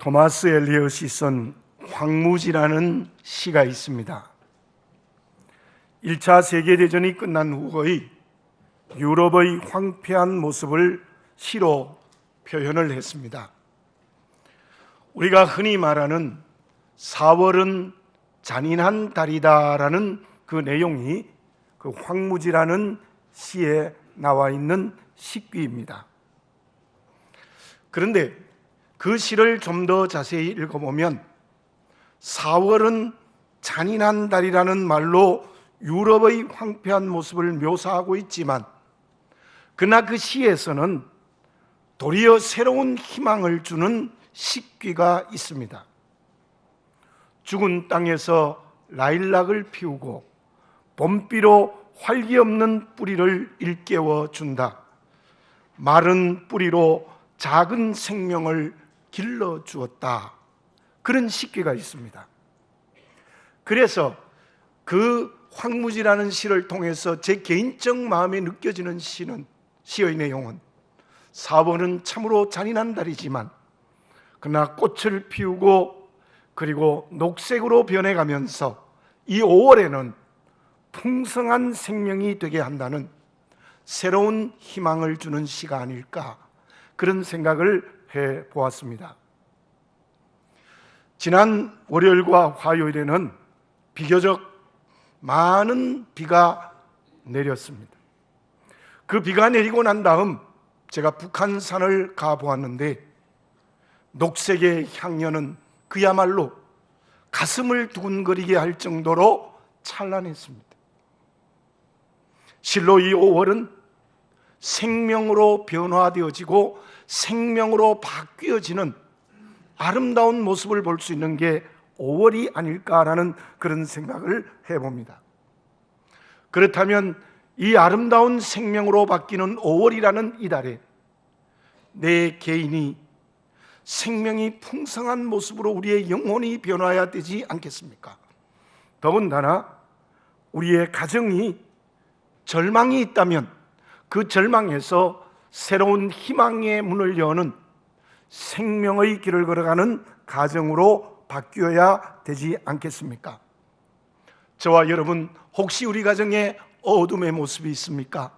토마스 엘리엇이 쓴 황무지라는 시가 있습니다. 1차 세계대전이 끝난 후의 유럽의 황폐한 모습을 시로 표현을 했습니다. 우리가 흔히 말하는 4월은 잔인한 달이다라는 그 내용이 그 황무지라는 시에 나와 있는 시귀입니다. 그런데 그 시를 좀 더 자세히 읽어보면 4월은 잔인한 달이라는 말로 유럽의 황폐한 모습을 묘사하고 있지만, 그러나 그 시에서는 도리어 새로운 희망을 주는 시귀가 있습니다. 죽은 땅에서 라일락을 피우고 봄비로 활기 없는 뿌리를 일깨워 준다. 마른 뿌리로 작은 생명을 길러 주었다. 그런 시귀가 있습니다. 그래서 그 황무지라는 시를 통해서 제 개인적 마음에 느껴지는 시의 내용은 4월은 참으로 잔인한 달이지만, 그러나 꽃을 피우고 그리고 녹색으로 변해가면서 이 5월에는 풍성한 생명이 되게 한다는 새로운 희망을 주는 시가 아닐까, 그런 생각을 해보았습니다. 지난 월요일과 화요일에는 비교적 많은 비가 내렸습니다. 그 비가 내리고 난 다음 제가 북한산을 가보았는데, 녹색의 향연은 그야말로 가슴을 두근거리게 할 정도로 찬란했습니다. 실로 이 5월은 생명으로 변화되어지고 생명으로 바뀌어지는 아름다운 모습을 볼 수 있는 게 5월이 아닐까라는 그런 생각을 해봅니다. 그렇다면 이 아름다운 생명으로 바뀌는 5월이라는 이 달에 내 개인이 생명이 풍성한 모습으로 우리의 영혼이 변화해야 되지 않겠습니까? 더군다나 우리의 가정이 절망이 있다면 그 절망에서 새로운 희망의 문을 여는 생명의 길을 걸어가는 가정으로 바뀌어야 되지 않겠습니까? 저와 여러분, 혹시 우리 가정에 어둠의 모습이 있습니까?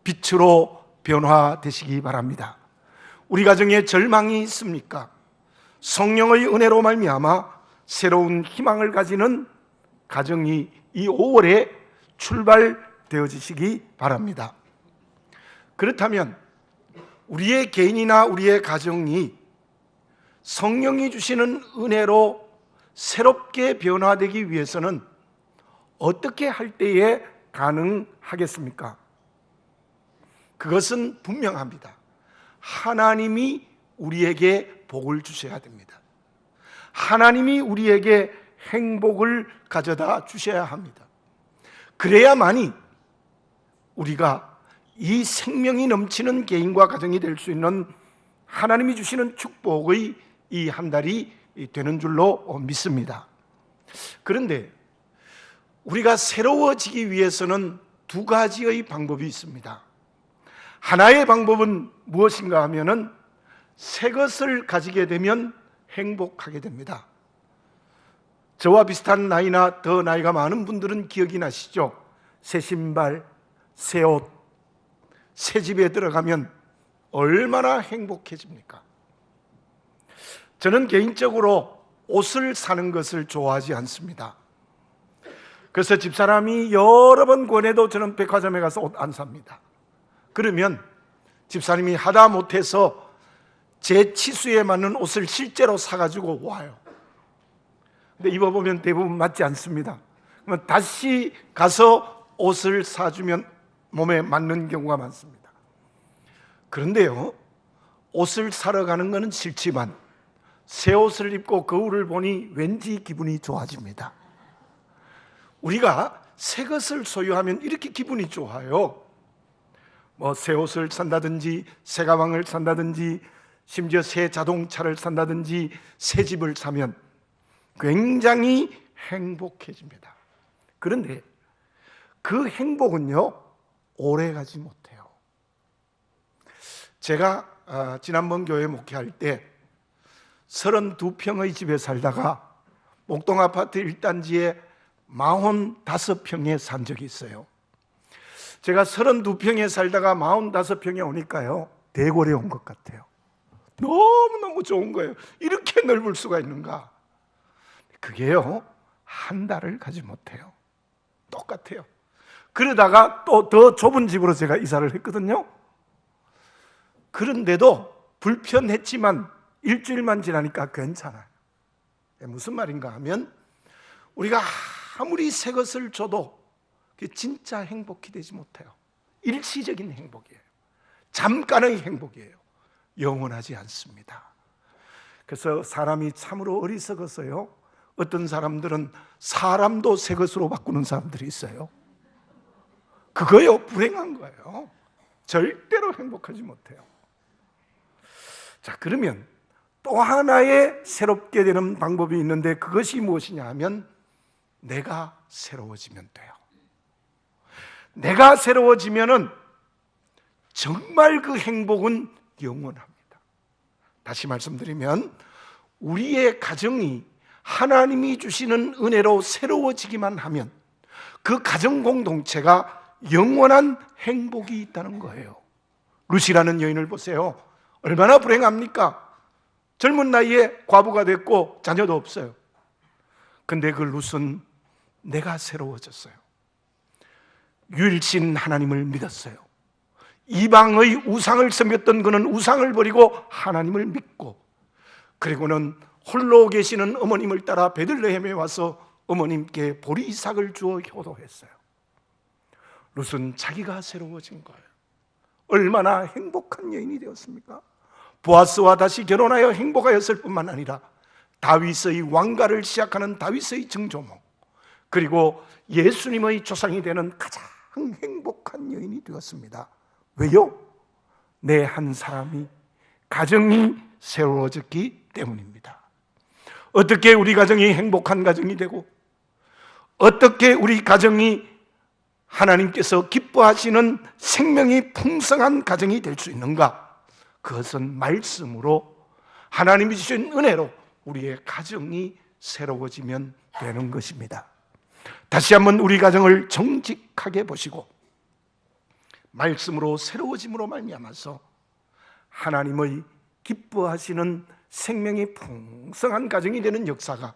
빛으로 변화되시기 바랍니다. 우리 가정에 절망이 있습니까? 성령의 은혜로 말미암아 새로운 희망을 가지는 가정이 이 5월에 출발되어지시기 바랍니다. 그렇다면 우리의 개인이나 우리의 가정이 성령이 주시는 은혜로 새롭게 변화되기 위해서는 어떻게 할 때에 가능하겠습니까? 그것은 분명합니다. 하나님이 우리에게 복을 주셔야 됩니다. 하나님이 우리에게 행복을 가져다 주셔야 합니다. 그래야만이 우리가 이 생명이 넘치는 개인과 가정이 될 수 있는 하나님이 주시는 축복의 이 한 달이 되는 줄로 믿습니다. 그런데 우리가 새로워지기 위해서는 두 가지의 방법이 있습니다. 하나의 방법은 무엇인가 하면은 새 것을 가지게 되면 행복하게 됩니다. 저와 비슷한 나이나 더 나이가 많은 분들은 기억이 나시죠? 새 신발, 새 옷, 새 집에 들어가면 얼마나 행복해집니까? 저는 개인적으로 옷을 사는 것을 좋아하지 않습니다. 그래서 집사람이 여러 번 권해도 저는 백화점에 가서 옷 안 삽니다. 그러면 집사님이 하다 못해서 제 치수에 맞는 옷을 실제로 사가지고 와요. 근데 입어보면 대부분 맞지 않습니다. 그러면 다시 가서 옷을 사주면 몸에 맞는 경우가 많습니다. 그런데요, 옷을 사러 가는 것은 싫지만 새 옷을 입고 거울을 보니 왠지 기분이 좋아집니다. 우리가 새 것을 소유하면 이렇게 기분이 좋아요. 새 옷을 산다든지 새 가방을 산다든지 심지어 새 자동차를 산다든지 새 집을 사면 굉장히 행복해집니다. 그런데 그 행복은요, 오래 가지 못해요. 제가 지난번 교회 목회할 때 32평의 집에 살다가 목동 아파트 1단지에 45평에 산 적이 있어요. 제가 32평에 살다가 45평에 오니까요, 대궐에 온 것 같아요. 너무너무 좋은 거예요. 이렇게 넓을 수가 있는가? 그게요, 한 달을 가지 못해요. 똑같아요. 그러다가 또 더 좁은 집으로 제가 이사를 했거든요. 그런데도 불편했지만 일주일만 지나니까 괜찮아요. 무슨 말인가 하면, 우리가 아무리 새 것을 줘도 그게 진짜 행복이 되지 못해요. 일시적인 행복이에요. 잠깐의 행복이에요. 영원하지 않습니다. 그래서 사람이 참으로 어리석어서요, 어떤 사람들은 사람도 새 것으로 바꾸는 사람들이 있어요. 그거요, 불행한 거예요. 절대로 행복하지 못해요. 자, 그러면 또 하나의 새롭게 되는 방법이 있는데, 그것이 무엇이냐 하면, 내가 새로워지면 돼요. 내가 새로워지면은 정말 그 행복은 영원합니다. 다시 말씀드리면, 우리의 가정이 하나님이 주시는 은혜로 새로워지기만 하면 그 가정 공동체가 영원한 행복이 있다는 거예요. 루시라는 여인을 보세요. 얼마나 불행합니까? 젊은 나이에 과부가 됐고 자녀도 없어요. 근데 그 룻은 내가 새로워졌어요. 유일신 하나님을 믿었어요. 이방의 우상을 섬겼던 그는 우상을 버리고 하나님을 믿고, 그리고는 홀로 계시는 어머님을 따라 베들레헴에 와서 어머님께 보리 이삭을 주어 효도했어요. 룻은 자기가 새로워진 거예요. 얼마나 행복한 여인이 되었습니까? 보아스와 다시 결혼하여 행복하였을 뿐만 아니라 다윗의 왕가를 시작하는 다윗의 증조모, 그리고 예수님의 조상이 되는 가장 행복한 여인이 되었습니다. 왜요? 내 한 사람이, 가정이 새로워졌기 때문입니다. 어떻게 우리 가정이 행복한 가정이 되고, 어떻게 우리 가정이 하나님께서 기뻐하시는 생명이 풍성한 가정이 될 수 있는가? 그것은 말씀으로, 하나님이 주신 은혜로 우리의 가정이 새로워지면 되는 것입니다. 다시 한번 우리 가정을 정직하게 보시고 말씀으로 새로워짐으로 말미암아서 하나님의 기뻐하시는 생명이 풍성한 가정이 되는 역사가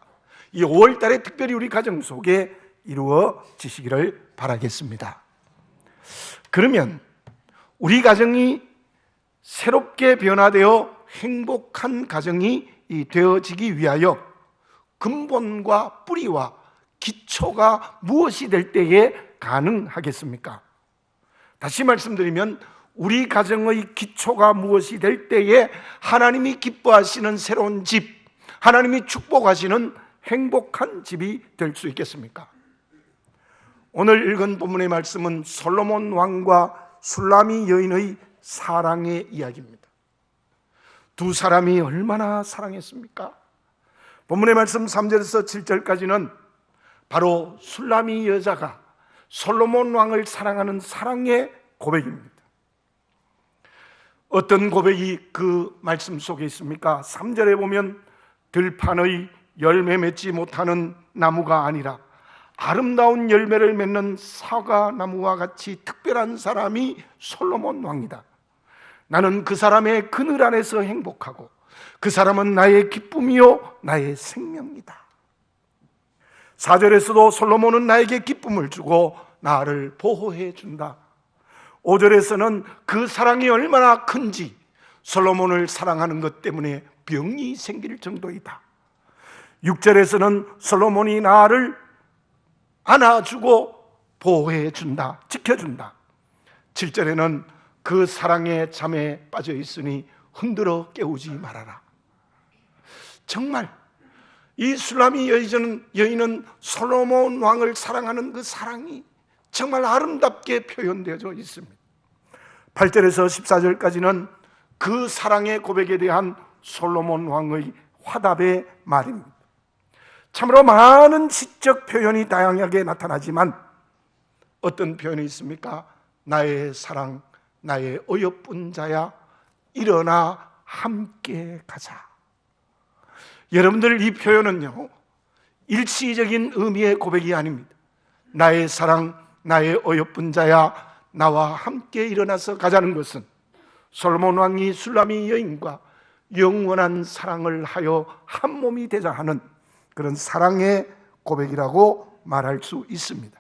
이 5월 달에 특별히 우리 가정 속에 이루어지시기를 바라겠습니다. 그러면 우리 가정이 새롭게 변화되어 행복한 가정이 되어지기 위하여 근본과 뿌리와 기초가 무엇이 될 때에 가능하겠습니까? 다시 말씀드리면, 우리 가정의 기초가 무엇이 될 때에 하나님이 기뻐하시는 새로운 집, 하나님이 축복하시는 행복한 집이 될 수 있겠습니까? 오늘 읽은 본문의 말씀은 솔로몬 왕과 술라미 여인의 사랑의 이야기입니다. 두 사람이 얼마나 사랑했습니까? 본문의 말씀 3절에서 7절까지는 바로 술라미 여자가 솔로몬 왕을 사랑하는 사랑의 고백입니다. 어떤 고백이 그 말씀 속에 있습니까? 3절에 보면 들판의 열매 맺지 못하는 나무가 아니라 아름다운 열매를 맺는 사과나무와 같이 특별한 사람이 솔로몬 왕이다. 나는 그 사람의 그늘 안에서 행복하고 그 사람은 나의 기쁨이요 나의 생명이다. 4절에서도 솔로몬은 나에게 기쁨을 주고 나를 보호해 준다. 5절에서는 그 사랑이 얼마나 큰지 솔로몬을 사랑하는 것 때문에 병이 생길 정도이다. 6절에서는 솔로몬이 나를 안아주고 보호해 준다, 지켜준다. 7절에는 그 사랑의 잠에 빠져 있으니 흔들어 깨우지 말아라. 정말 이 술라미 여인은 솔로몬 왕을 사랑하는 그 사랑이 정말 아름답게 표현되어져 있습니다. 8절에서 14절까지는 그 사랑의 고백에 대한 솔로몬 왕의 화답의 말입니다. 참으로 많은 시적 표현이 다양하게 나타나지만 어떤 표현이 있습니까? 나의 사랑, 나의 어여쁜 자야, 일어나 함께 가자. 여러분들, 이 표현은요, 일시적인 의미의 고백이 아닙니다. 나의 사랑, 나의 어여쁜 자야, 나와 함께 일어나서 가자는 것은 솔로몬 왕이 술라미 여인과 영원한 사랑을 하여 한 몸이 되자 하는 그런 사랑의 고백이라고 말할 수 있습니다.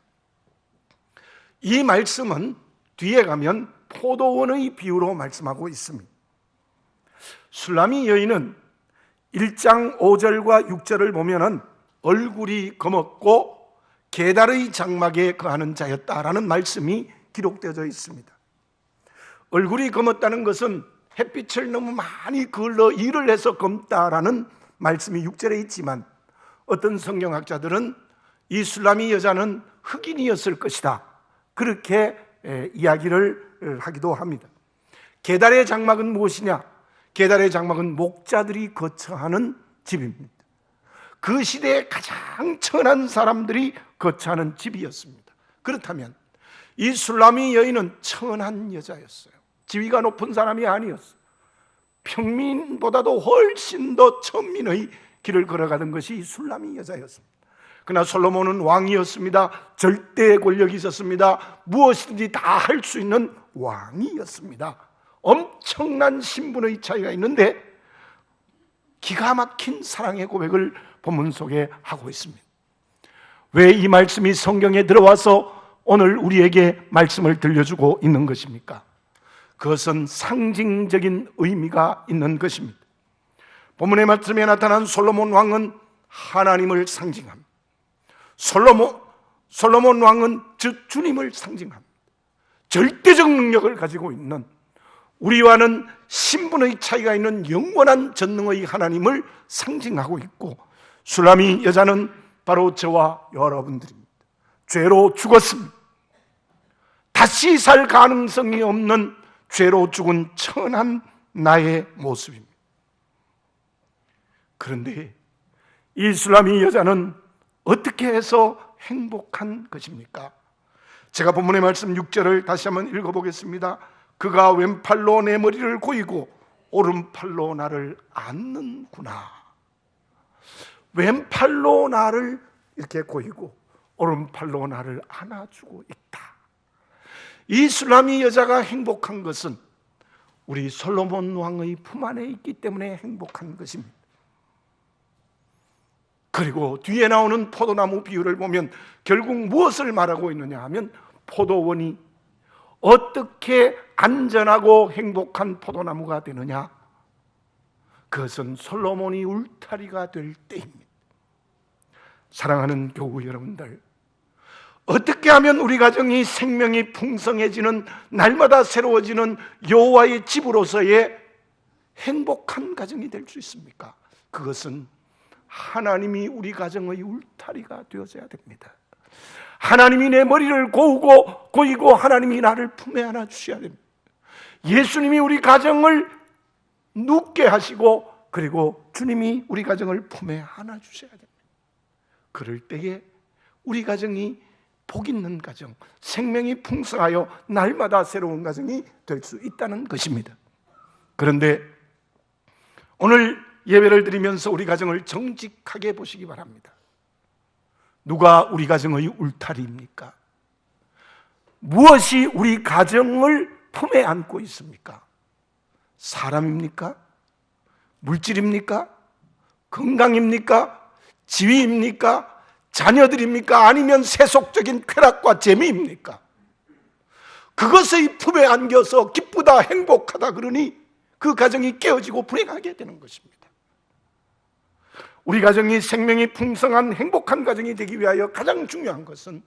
이 말씀은 뒤에 가면 포도원의 비유로 말씀하고 있습니다. 술라미 여인은 1장 5절과 6절을 보면은 얼굴이 검었고 게달의 장막에 거하는 자였다라는 말씀이 기록되어 있습니다. 얼굴이 검었다는 것은 햇빛을 너무 많이 걸러 일을 해서 검다라는 말씀이 6절에 있지만, 어떤 성경학자들은 이 술라미 여자는 흑인이었을 것이다, 그렇게 이야기를 하기도 합니다. 게달의 장막은 무엇이냐? 게달의 장막은 목자들이 거처하는 집입니다. 그 시대에 가장 천한 사람들이 거처하는 집이었습니다. 그렇다면 이 술라미 여인은 천한 여자였어요. 지위가 높은 사람이 아니었어요. 평민보다도 훨씬 더 천민의 길을 걸어가던 것이 이 술라미 여자였습니다. 그러나 솔로몬은 왕이었습니다. 절대 권력이 있었습니다. 무엇이든지 다 할 수 있는 왕이었습니다. 엄청난 신분의 차이가 있는데 기가 막힌 사랑의 고백을 본문 속에 하고 있습니다. 왜 이 말씀이 성경에 들어와서 오늘 우리에게 말씀을 들려주고 있는 것입니까? 그것은 상징적인 의미가 있는 것입니다. 본문의 말씀에 나타난 솔로몬 왕은 하나님을 상징합니다. 솔로몬 왕은 즉 주님을 상징합니다. 절대적 능력을 가지고 있는, 우리와는 신분의 차이가 있는 영원한 전능의 하나님을 상징하고 있고, 술라미 여자는 바로 저와 여러분들입니다. 죄로 죽었습니다. 다시 살 가능성이 없는 죄로 죽은 천한 나의 모습입니다. 그런데 이 술라미 여자는 어떻게 해서 행복한 것입니까? 제가 본문의 말씀 6절을 다시 한번 읽어보겠습니다. 그가 왼팔로 내 머리를 고이고 오른팔로 나를 안는구나. 왼팔로 나를 이렇게 고이고 오른팔로 나를 안아주고 있다. 이 술라미 여자가 행복한 것은 우리 솔로몬 왕의 품 안에 있기 때문에 행복한 것입니다. 그리고 뒤에 나오는 포도나무 비유를 보면 결국 무엇을 말하고 있느냐 하면, 포도원이 어떻게 안전하고 행복한 포도나무가 되느냐? 그것은 솔로몬이 울타리가 될 때입니다. 사랑하는 교우 여러분들, 어떻게 하면 우리 가정이 생명이 풍성해지는, 날마다 새로워지는 여호와의 집으로서의 행복한 가정이 될 수 있습니까? 그것은 하나님이 우리 가정의 울타리가 되어져야 됩니다. 하나님이 내 머리를 고이고 하나님이 나를 품에 안아 주셔야 됩니다. 예수님이 우리 가정을 눕게 하시고, 그리고 주님이 우리 가정을 품에 안아 주셔야 됩니다. 그럴 때에 우리 가정이 복 있는 가정, 생명이 풍성하여 날마다 새로운 가정이 될 수 있다는 것입니다. 그런데 오늘 예배를 드리면서 우리 가정을 정직하게 보시기 바랍니다. 누가 우리 가정의 울타리입니까? 무엇이 우리 가정을 품에 안고 있습니까? 사람입니까? 물질입니까? 건강입니까? 지위입니까? 자녀들입니까? 아니면 세속적인 쾌락과 재미입니까? 그것의 품에 안겨서 기쁘다, 행복하다 그러니 그 가정이 깨어지고 불행하게 되는 것입니다. 우리 가정이 생명이 풍성한 행복한 가정이 되기 위하여 가장 중요한 것은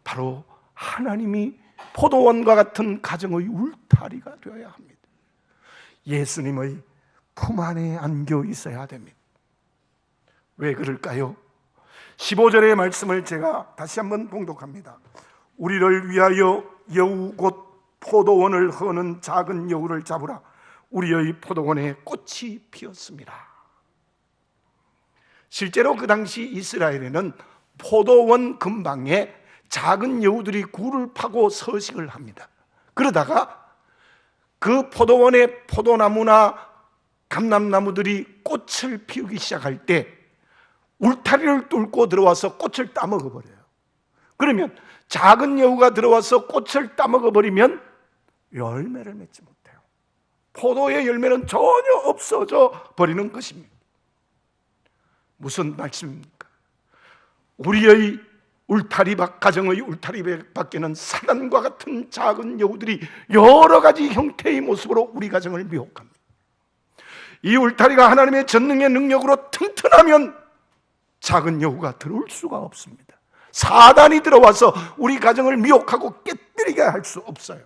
바로 하나님이 포도원과 같은 가정의 울타리가 되어야 합니다. 예수님의 품 안에 안겨 있어야 됩니다. 왜 그럴까요? 15절의 말씀을 제가 다시 한번 봉독합니다. 우리를 위하여 여우 곧 포도원을 허는 작은 여우를 잡으라. 우리의 포도원에 꽃이 피었습니다. 실제로 그 당시 이스라엘에는 포도원 근방에 작은 여우들이 굴을 파고 서식을 합니다. 그러다가 그 포도원의 포도나무나 감람나무들이 꽃을 피우기 시작할 때 울타리를 뚫고 들어와서 꽃을 따먹어 버려요. 그러면 작은 여우가 들어와서 꽃을 따먹어 버리면 열매를 맺지 못해요. 포도의 열매는 전혀 없어져 버리는 것입니다. 무슨 말씀입니까? 우리의 울타리 밖, 가정의 울타리 밖에는 사단과 같은 작은 여우들이 여러 가지 형태의 모습으로 우리 가정을 미혹합니다. 이 울타리가 하나님의 전능의 능력으로 튼튼하면 작은 여우가 들어올 수가 없습니다. 사단이 들어와서 우리 가정을 미혹하고 깨뜨리게 할 수 없어요.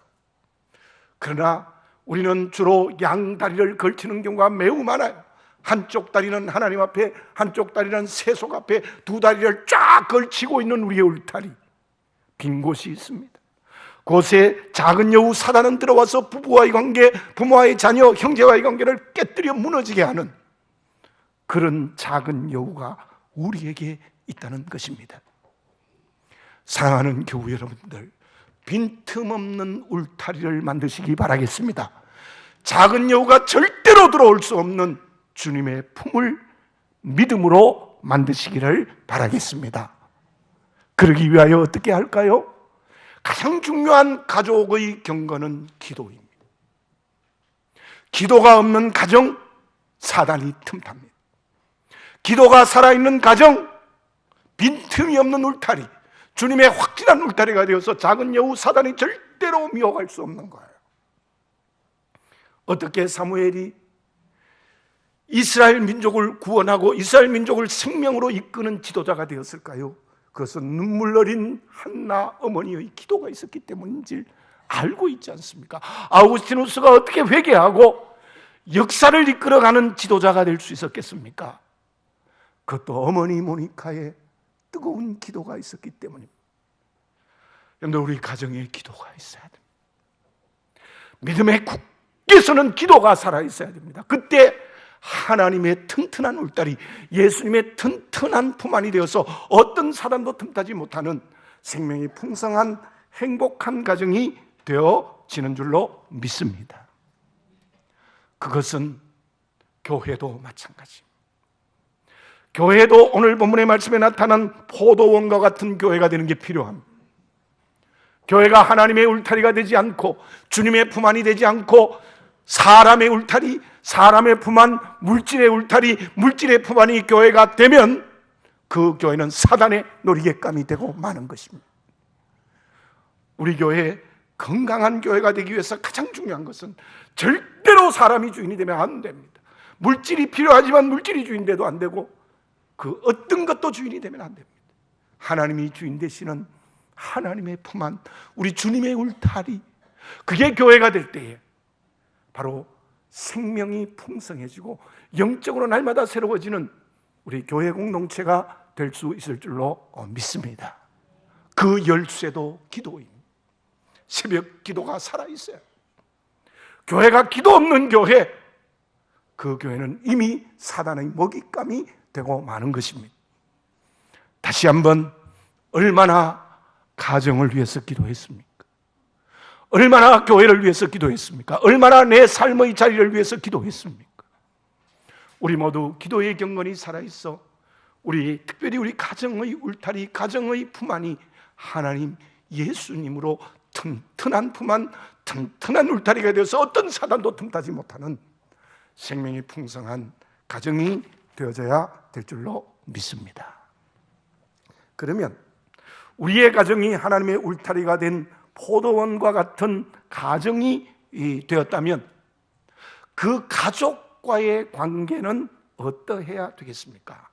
그러나 우리는 주로 양다리를 걸치는 경우가 매우 많아요. 한쪽 다리는 하나님 앞에, 한쪽 다리는 세속 앞에 두 다리를 쫙 걸치고 있는 우리의 울타리, 빈 곳이 있습니다. 그곳에 작은 여우 사단은 들어와서 부부와의 관계, 부모와의 자녀, 형제와의 관계를 깨뜨려 무너지게 하는 그런 작은 여우가 우리에게 있다는 것입니다. 사랑하는 교우 여러분들, 빈틈없는 울타리를 만드시기 바라겠습니다. 작은 여우가 절대로 들어올 수 없는 주님의 품을 믿음으로 만드시기를 바라겠습니다. 그러기 위하여 어떻게 할까요? 가장 중요한 가족의 경건은 기도입니다. 기도가 없는 가정, 사단이 틈탑니다. 기도가 살아있는 가정, 빈틈이 없는 울타리, 주님의 확실한 울타리가 되어서 작은 여우 사단이 절대로 미혹할 수 없는 거예요. 어떻게 사무엘이 이스라엘 민족을 구원하고 이스라엘 민족을 생명으로 이끄는 지도자가 되었을까요? 그것은 눈물 어린 한나 어머니의 기도가 있었기 때문인지 알고 있지 않습니까? 아우구스티누스가 어떻게 회개하고 역사를 이끌어가는 지도자가 될 수 있었겠습니까? 그것도 어머니 모니카의 뜨거운 기도가 있었기 때문입니다. 여러분들, 우리 가정에 기도가 있어야 됩니다. 믿음에 굳게 서는 기도가 살아있어야 됩니다. 그때 하나님의 튼튼한 울타리, 예수님의 튼튼한 품 안이 되어서 어떤 사단도 틈타지 못하는 생명이 풍성한 행복한 가정이 되어지는 줄로 믿습니다. 그것은 교회도 마찬가지입니다. 교회도 오늘 본문의 말씀에 나타난 포도원과 같은 교회가 되는 게 필요합니다. 교회가 하나님의 울타리가 되지 않고 주님의 품 안이 되지 않고 사람의 울타리, 사람의 품 안, 물질의 울타리, 물질의 품 안이 교회가 되면 그 교회는 사단의 놀이개감이 되고 마는 것입니다. 우리 교회 건강한 교회가 되기 위해서 가장 중요한 것은 절대로 사람이 주인이 되면 안 됩니다. 물질이 필요하지만 물질이 주인 돼도 안 되고 그 어떤 것도 주인이 되면 안 됩니다. 하나님이 주인 되시는 하나님의 품 안, 우리 주님의 울타리, 그게 교회가 될 때에 바로 생명이 풍성해지고 영적으로 날마다 새로워지는 우리 교회 공동체가 될 수 있을 줄로 믿습니다. 그 열쇠도 기도입니다. 새벽 기도가 살아있어요. 교회가 기도 없는 교회, 그 교회는 이미 사단의 먹잇감이 되고 마는 것입니다. 다시 한번, 얼마나 가정을 위해서 기도했습니까? 얼마나 교회를 위해서 기도했습니까? 얼마나 내 삶의 자리를 위해서 기도했습니까? 우리 모두 기도의 경건이 살아있어 특별히 우리 가정의 울타리, 가정의 품 안이 하나님 예수님으로 튼튼한 품 안, 튼튼한 울타리가 되어서 어떤 사단도 틈타지 못하는 생명이 풍성한 가정이 되어져야 될 줄로 믿습니다. 그러면 우리의 가정이 하나님의 울타리가 된 포도원과 같은 가정이 되었다면 그 가족과의 관계는 어떠해야 되겠습니까?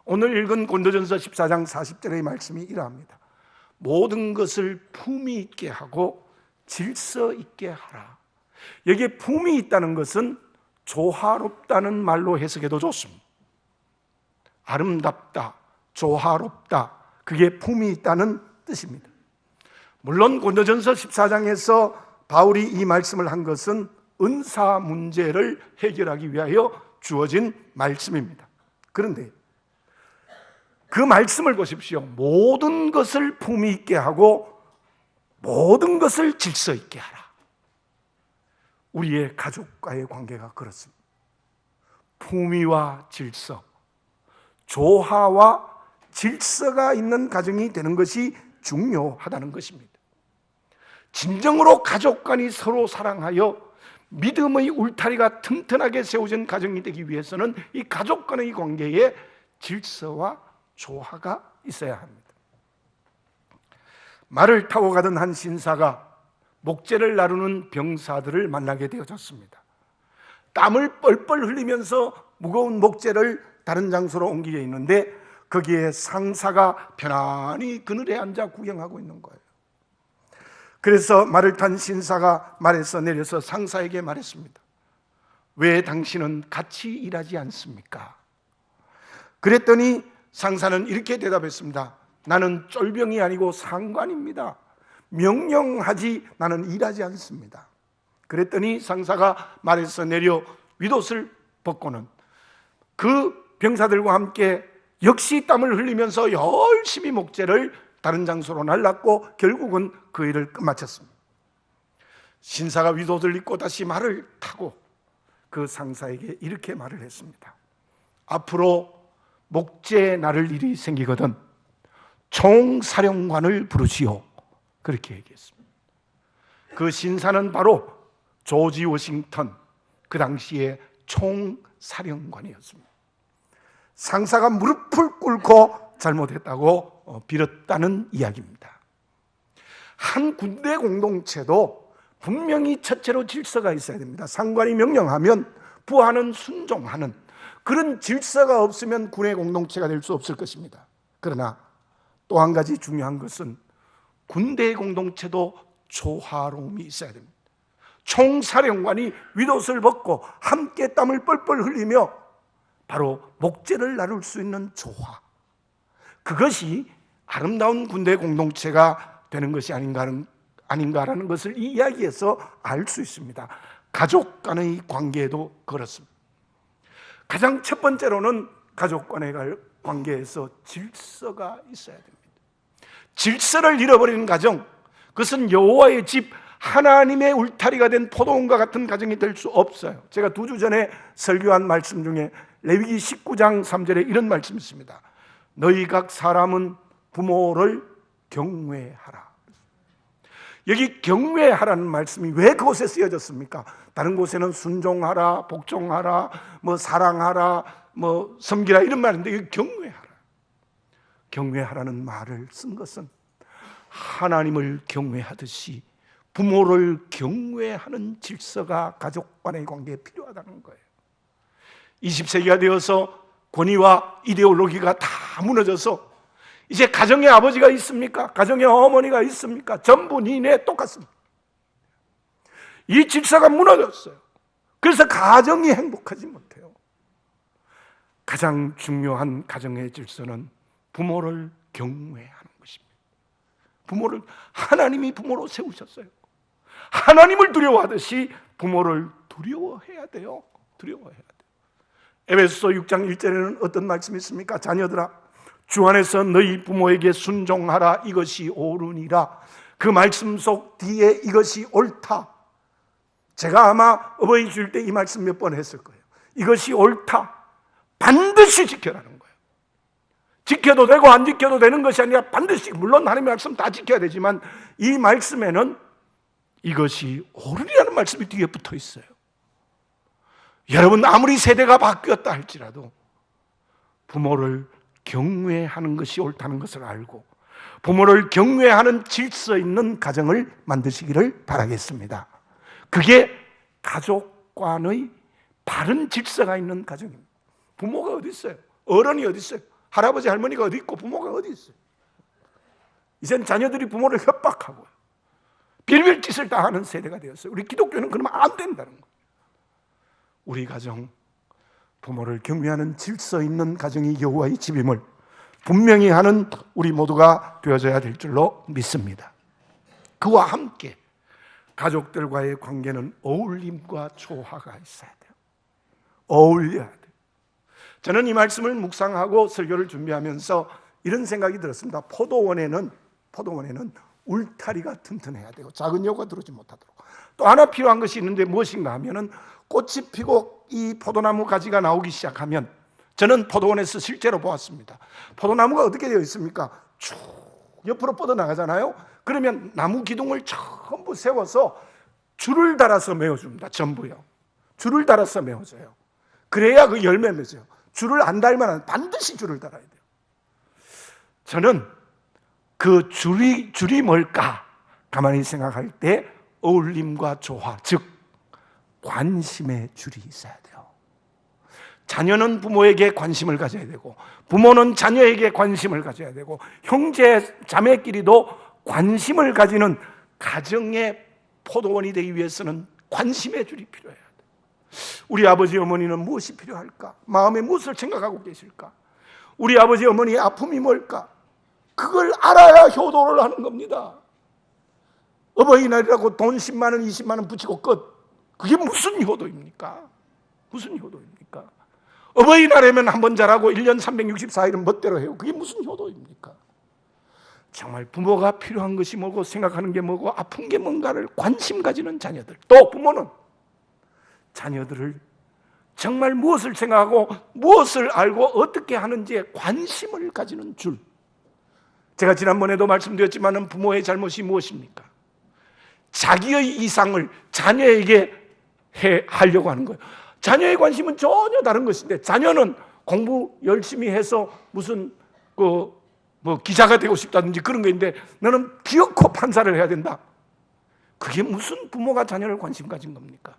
오늘 읽은 고린도전서 14장 40절의 말씀이 이러합니다. 모든 것을 품위 있게 하고 질서 있게 하라. 여기에 품위 있다는 것은 조화롭다는 말로 해석해도 좋습니다. 아름답다, 조화롭다, 그게 품위 있다는 뜻입니다. 물론 고린도전서 14장에서 바울이 이 말씀을 한 것은 은사 문제를 해결하기 위하여 주어진 말씀입니다. 그런데 그 말씀을 보십시오. 모든 것을 품위 있게 하고 모든 것을 질서 있게 하라. 우리의 가족과의 관계가 그렇습니다. 품위와 질서, 조화와 질서가 있는 가정이 되는 것이 중요하다는 것입니다. 진정으로 가족 간이 서로 사랑하여 믿음의 울타리가 튼튼하게 세워진 가정이 되기 위해서는 이 가족 간의 관계에 질서와 조화가 있어야 합니다. 말을 타고 가던 한 신사가 목재를 나르는 병사들을 만나게 되어졌습니다. 땀을 뻘뻘 흘리면서 무거운 목재를 다른 장소로 옮기게 있는데 거기에 상사가 편안히 그늘에 앉아 구경하고 있는 거예요. 그래서 말을 탄 신사가 말에서 내려서 상사에게 말했습니다. 왜 당신은 같이 일하지 않습니까? 그랬더니 상사는 이렇게 대답했습니다. 나는 쫄병이 아니고 상관입니다. 명령하지 나는 일하지 않습니다. 그랬더니 상사가 말에서 내려 윗옷을 벗고는 그 병사들과 함께 역시 땀을 흘리면서 열심히 목재를 다른 장소로 날랐고 결국은 그 일을 끝마쳤습니다. 신사가 윗옷을 입고 다시 말을 타고 그 상사에게 이렇게 말을 했습니다. 앞으로 목재에 나를 일이 생기거든 총사령관을 부르시오. 그렇게 얘기했습니다. 그 신사는 바로 조지 워싱턴, 그 당시의 총사령관이었습니다. 상사가 무릎을 꿇고 잘못했다고 빌었다는 이야기입니다. 한 군대 공동체도 분명히 첫째로 질서가 있어야 됩니다. 상관이 명령하면 부하는 순종하는 그런 질서가 없으면 군의 공동체가 될 수 없을 것입니다. 그러나 또 한 가지 중요한 것은 군대 공동체도 조화로움이 있어야 됩니다. 총사령관이 윗옷을 벗고 함께 땀을 뻘뻘 흘리며 바로 목재를 나눌 수 있는 조화, 그것이 아름다운 군대 공동체가 되는 것이 아닌가라는 것을 이 이야기에서 알 수 있습니다. 가족 간의 관계도 그렇습니다. 가장 첫 번째로는 가족 간의 관계에서 질서가 있어야 됩니다. 질서를 잃어버리는 가정, 그것은 여호와의 집, 하나님의 울타리가 된 포도원과 같은 가정이 될 수 없어요. 제가 2주 전에 설교한 말씀 중에 레위기 19장 3절에 이런 말씀이 있습니다. 너희 각 사람은 부모를 경외하라. 여기 경외하라는 말씀이 왜 그곳에 쓰여졌습니까? 다른 곳에는 순종하라, 복종하라, 사랑하라, 섬기라 이런 말인데 여기 경외하라. 경외하라는 말을 쓴 것은 하나님을 경외하듯이 부모를 경외하는 질서가 가족 간의 관계에 필요하다는 거예요. 20세기가 되어서 권위와 이데올로기가 다 무너져서 이제 가정의 아버지가 있습니까? 가정의 어머니가 있습니까? 전부 니네 똑같습니다. 이 질서가 무너졌어요. 그래서 가정이 행복하지 못해요. 가장 중요한 가정의 질서는 부모를 경외하는 것입니다. 부모를 하나님이 부모로 세우셨어요. 하나님을 두려워하듯이 부모를 두려워해야 돼요. 두려워해야 돼요. 에베소서 6장 1절에는 어떤 말씀이 있습니까? 자녀들아, 주 안에서 너희 부모에게 순종하라. 이것이 옳으니라. 그 말씀 속 뒤에 이것이 옳다. 제가 아마 어버이 주일 때 이 말씀 몇 번 했을 거예요. 이것이 옳다. 반드시 지켜라는 거예요. 지켜도 되고 안 지켜도 되는 것이 아니라 반드시, 물론 하나님의 말씀 다 지켜야 되지만 이 말씀에는 이것이 옳으리라는 말씀이 뒤에 붙어 있어요. 여러분, 아무리 세대가 바뀌었다 할지라도 부모를 경외하는 것이 옳다는 것을 알고 부모를 경외하는 질서 있는 가정을 만드시기를 바라겠습니다. 그게 가족 간의 바른 질서가 있는 가정입니다. 부모가 어디 있어요? 어른이 어디 있어요? 할아버지 할머니가 어디 있고 부모가 어디 있어요? 이젠 자녀들이 부모를 협박하고 별별 짓을 다 하는 세대가 되었어요. 우리 기독교는 그러면 안 된다는 거예요. 우리 가정, 부모를 경외하는 질서 있는 가정이 여호와의 집임을 분명히 하는 우리 모두가 되어져야 될 줄로 믿습니다. 그와 함께 가족들과의 관계는 어울림과 조화가 있어야 돼요. 어울려야 돼요. 저는 이 말씀을 묵상하고 설교를 준비하면서 이런 생각이 들었습니다. 포도원에는 울타리가 튼튼해야 되고 작은 여우가 들어오지 못하도록. 또 하나 필요한 것이 있는데 무엇인가 하면은 꽃이 피고 이 포도나무 가지가 나오기 시작하면, 저는 포도원에서 실제로 보았습니다. 포도나무가 어떻게 되어 있습니까? 쭉 옆으로 뻗어나가잖아요. 그러면 나무 기둥을 전부 세워서 줄을 달아서 메워줍니다. 전부요. 줄을 달아서 메워줘요. 그래야 그 열매 맺어요. 줄을 안 달면 반드시 줄을 달아야 돼요. 저는 그 줄이 뭘까? 가만히 생각할 때 어울림과 조화, 즉 관심의 줄이 있어야 돼요. 자녀는 부모에게 관심을 가져야 되고, 부모는 자녀에게 관심을 가져야 되고, 형제 자매끼리도 관심을 가지는 가정의 포도원이 되기 위해서는 관심의 줄이 필요해야 돼요. 우리 아버지 어머니는 무엇이 필요할까? 마음에 무엇을 생각하고 계실까? 우리 아버지 어머니의 아픔이 뭘까? 그걸 알아야 효도를 하는 겁니다. 어버이날이라고 돈 10만 원, 20만 원 붙이고 끝. 그게 무슨 효도입니까? 무슨 효도입니까? 어버이날에면 한 번 잘하고 1년 364일은 멋대로 해요. 그게 무슨 효도입니까? 정말 부모가 필요한 것이 뭐고, 생각하는 게 뭐고, 아픈 게 뭔가를 관심 가지는 자녀들. 또 부모는 자녀들을 정말 무엇을 생각하고 무엇을 알고 어떻게 하는지에 관심을 가지는 줄. 제가 지난번에도 말씀드렸지만 부모의 잘못이 무엇입니까? 자기의 이상을 자녀에게 하려고 하는 거예요. 자녀의 관심은 전혀 다른 것인데, 자녀는 공부 열심히 해서 무슨 기자가 되고 싶다든지 그런 게 있는데, 너는 기어코 판사를 해야 된다. 그게 무슨 부모가 자녀를 관심 가진 겁니까?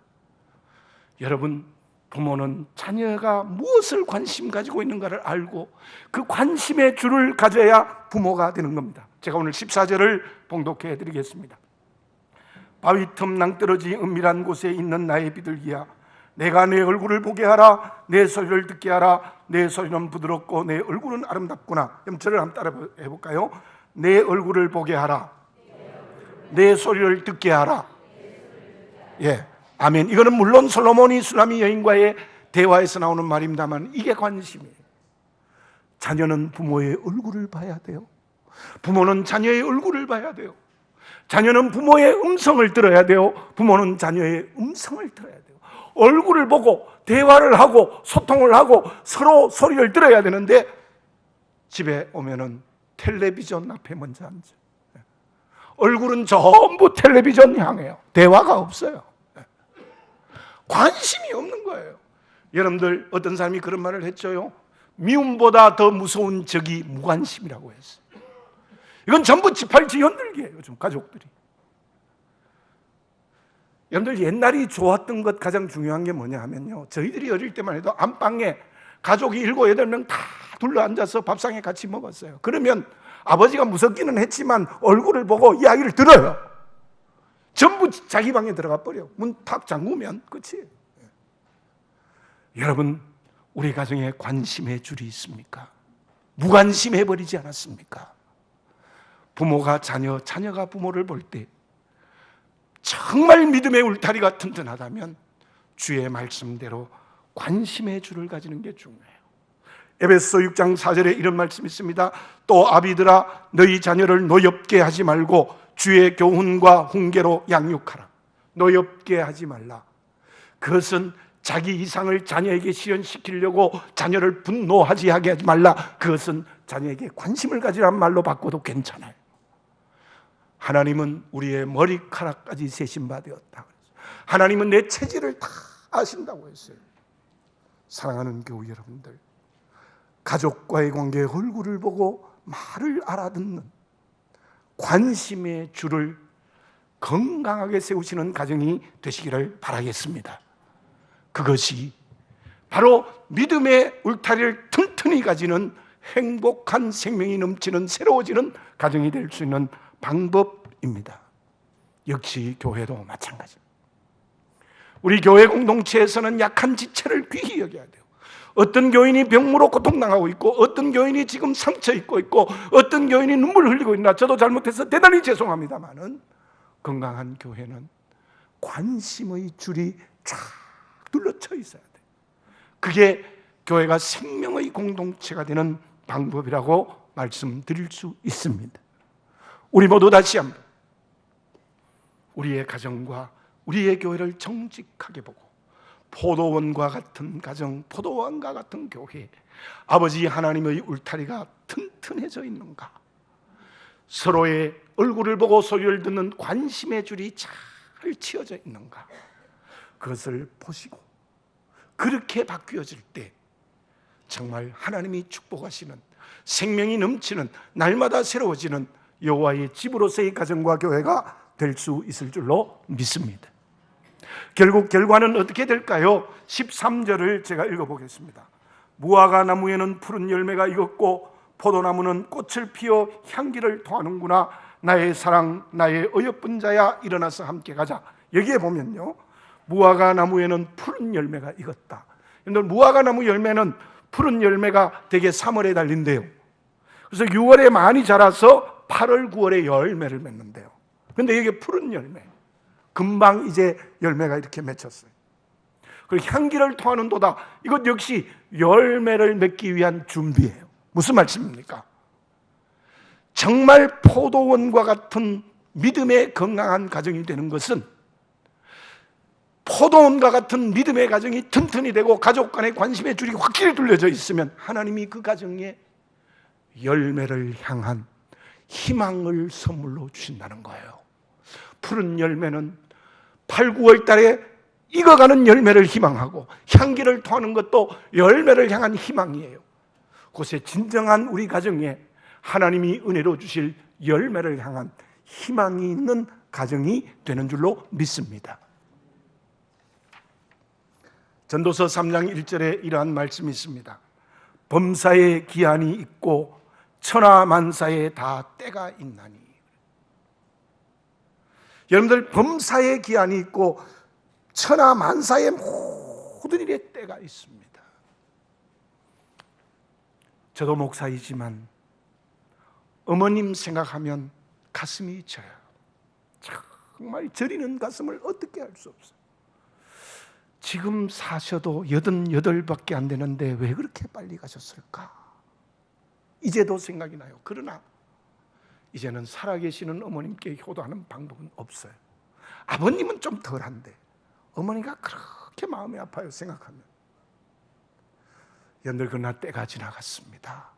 여러분, 부모는 자녀가 무엇을 관심 가지고 있는가를 알고 그 관심의 줄을 가져야 부모가 되는 겁니다. 제가 오늘 14절을 봉독해 드리겠습니다. 바위 틈 낭떠러지 은밀한 곳에 있는 나의 비둘기야, 내가 내 얼굴을 보게 하라. 내 소리를 듣게 하라. 내 소리는 부드럽고 내 얼굴은 아름답구나. 그럼 저를 한번 따라 해볼까요? 내 얼굴을 보게 하라. 내 소리를 듣게 하라. 예, 아멘. 이거는 물론 솔로몬이 수나미 여인과의 대화에서 나오는 말입니다만, 이게 관심이에요. 자녀는 부모의 얼굴을 봐야 돼요. 부모는 자녀의 얼굴을 봐야 돼요. 자녀는 부모의 음성을 들어야 돼요. 부모는 자녀의 음성을 들어야 돼요. 얼굴을 보고 대화를 하고 소통을 하고 서로 소리를 들어야 되는데, 집에 오면은 텔레비전 앞에 먼저 앉아. 얼굴은 전부 텔레비전 향해요. 대화가 없어요. 관심이 없는 거예요. 여러분들, 어떤 사람이 그런 말을 했죠요. 미움보다 더 무서운 적이 무관심이라고 했어요. 이건 전부 지팔지 흔들기예요. 요즘 가족들이. 여러분들, 옛날이 좋았던 것 가장 중요한 게 뭐냐 하면요, 저희들이 어릴 때만 해도 안방에 가족이 7, 8명 다 둘러앉아서 밥상에 같이 먹었어요. 그러면 아버지가 무섭기는 했지만 얼굴을 보고 이야기를 들어요. 전부 자기 방에 들어가 버려. 문 탁 잠그면 끝이에요. 여러분, 우리 가정에 관심의 줄이 있습니까? 무관심해버리지 않았습니까? 부모가 자녀가 부모를 볼 때 정말 믿음의 울타리가 튼튼하다면 주의 말씀대로 관심의 줄을 가지는 게 중요해요. 에베소 6장 4절에 이런 말씀이 있습니다. 또 아비들아, 너희 자녀를 노엽게 하지 말고 주의 교훈과 훈계로 양육하라. 노엽게 하지 말라. 그것은 자기 이상을 자녀에게 실현시키려고 자녀를 분노하지 하게 하지 말라. 그것은 자녀에게 관심을 가지라는 말로 바꿔도 괜찮아요. 하나님은 우리의 머리카락까지 세신 바 되었다. 하나님은 내 체질을 다 아신다고 했어요. 사랑하는 교우 여러분들, 가족과의 관계의 얼굴을 보고 말을 알아듣는 관심의 줄을 건강하게 세우시는 가정이 되시기를 바라겠습니다. 그것이 바로 믿음의 울타리를 튼튼히 가지는 행복한 생명이 넘치는 새로워지는 가정이 될 수 있는 방법입니다. 역시 교회도 마찬가지입니다. 우리 교회 공동체에서는 약한 지체를 귀히 여겨야 돼요. 어떤 교인이 병으로 고통당하고 있고, 어떤 교인이 지금 상처 입고 있고, 어떤 교인이 눈물을 흘리고 있나, 저도 잘못해서 대단히 죄송합니다만은, 건강한 교회는 관심의 줄이 쫙 둘러쳐 있어야 돼요. 그게 교회가 생명의 공동체가 되는 방법이라고 말씀드릴 수 있습니다. 우리 모두 다시 한번 우리의 가정과 우리의 교회를 정직하게 보고 포도원과 같은 가정, 포도원과 같은 교회, 아버지 하나님의 울타리가 튼튼해져 있는가? 서로의 얼굴을 보고 소리를 듣는 관심의 줄이 잘 치어져 있는가? 그것을 보시고 그렇게 바뀌어질 때 정말 하나님이 축복하시는 생명이 넘치는 날마다 새로워지는 여호와의 집으로서의 가정과 교회가 될 수 있을 줄로 믿습니다. 결국 결과는 어떻게 될까요? 13절을 제가 읽어보겠습니다. 무화과 나무에는 푸른 열매가 익었고 포도나무는 꽃을 피워 향기를 토하는구나. 나의 사랑, 나의 어여쁜 자야, 일어나서 함께 가자. 여기에 보면요, 무화과 나무에는 푸른 열매가 익었다. 여러분, 무화과 나무 열매는 푸른 열매가 대개 3월에 달린대요. 그래서 6월에 많이 자라서 8월, 9월에 열매를 맺는데요. 그런데 이게 푸른 열매, 금방 이제 열매가 이렇게 맺혔어요. 그리고 향기를 토하는 도다, 이것 역시 열매를 맺기 위한 준비예요. 무슨 말씀입니까? 정말 포도원과 같은 믿음의 건강한 가정이 되는 것은 포도원과 같은 믿음의 가정이 튼튼히 되고 가족 간의 관심의 줄이 확실히 둘려져 있으면 하나님이 그 가정에 열매를 향한 희망을 선물로 주신다는 거예요. 푸른 열매는 8, 9월 달에 익어가는 열매를 희망하고 향기를 토하는 것도 열매를 향한 희망이에요. 그것에 진정한 우리 가정에 하나님이 은혜로 주실 열매를 향한 희망이 있는 가정이 되는 줄로 믿습니다. 전도서 3장 1절에 이러한 말씀이 있습니다. 범사에 기한이 있고 천하만사에 다 때가 있나니. 여러분들, 범사에 기한이 있고 천하만사에 모든 일에 때가 있습니다. 저도 목사이지만 어머님 생각하면 가슴이 져요. 정말 저리는 가슴을 어떻게 할 수 없어요. 지금 사셔도 88밖에 안 되는데 왜 그렇게 빨리 가셨을까? 이제도 생각이 나요. 그러나 이제는 살아계시는 어머님께 효도하는 방법은 없어요. 아버님은 좀 덜한데 어머니가 그렇게 마음이 아파요, 생각하면. 여러분들, 그러나 때가 지나갔습니다.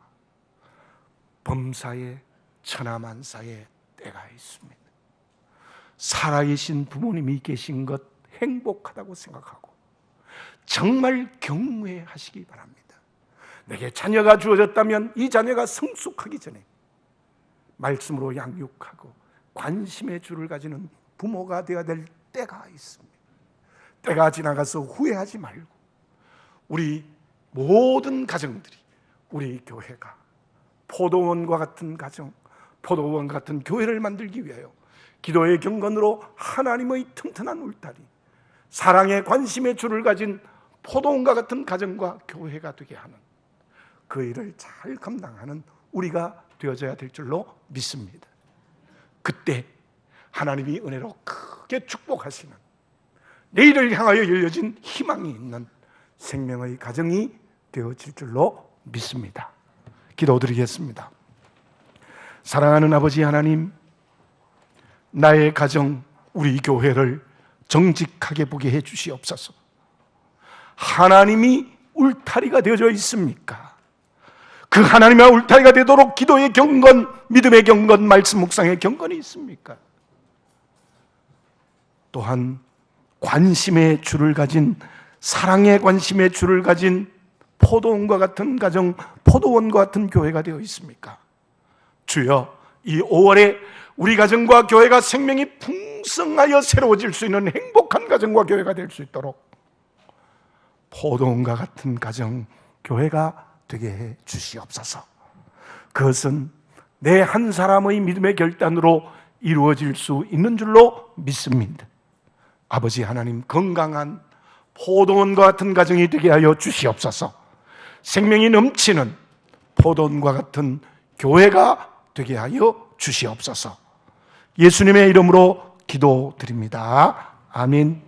범사에 천하만사에 때가 있습니다. 살아계신 부모님이 계신 것 행복하다고 생각하고 정말 경외하시기 바랍니다. 내게 자녀가 주어졌다면 이 자녀가 성숙하기 전에 말씀으로 양육하고 관심의 줄을 가지는 부모가 되어야 될 때가 있습니다. 때가 지나가서 후회하지 말고 우리 모든 가정들이, 우리 교회가 포도원과 같은 가정, 포도원 같은 교회를 만들기 위하여 기도의 경건으로 하나님의 튼튼한 울타리, 사랑의 관심의 줄을 가진 포도원과 같은 가정과 교회가 되게 하는 그 일을 잘 감당하는 우리가 되어져야 될 줄로 믿습니다. 그때 하나님이 은혜로 크게 축복하시는 내일을 향하여 열려진 희망이 있는 생명의 가정이 되어질 줄로 믿습니다. 기도드리겠습니다. 사랑하는 아버지 하나님, 나의 가정, 우리 교회를 정직하게 보게 해 주시옵소서. 하나님이 울타리가 되어져 있습니까? 그 하나님의 울타리가 되도록 기도의 경건, 믿음의 경건, 말씀 묵상의 경건이 있습니까? 또한 관심의 줄을 가진, 사랑의 관심의 줄을 가진 포도원과 같은 가정, 포도원과 같은 교회가 되어 있습니까? 주여, 이 5월에 우리 가정과 교회가 생명이 풍성하여 새로워질 수 있는 행복한 가정과 교회가 될 수 있도록 포도원과 같은 가정, 교회가 되게 해 주시옵소서. 그것은 내 한 사람의 믿음의 결단으로 이루어질 수 있는 줄로 믿습니다. 아버지 하나님, 건강한 포도원과 같은 가정이 되게 하여 주시옵소서. 생명이 넘치는 포도원과 같은 교회가 되게 하여 주시옵소서. 예수님의 이름으로 기도드립니다. 아멘.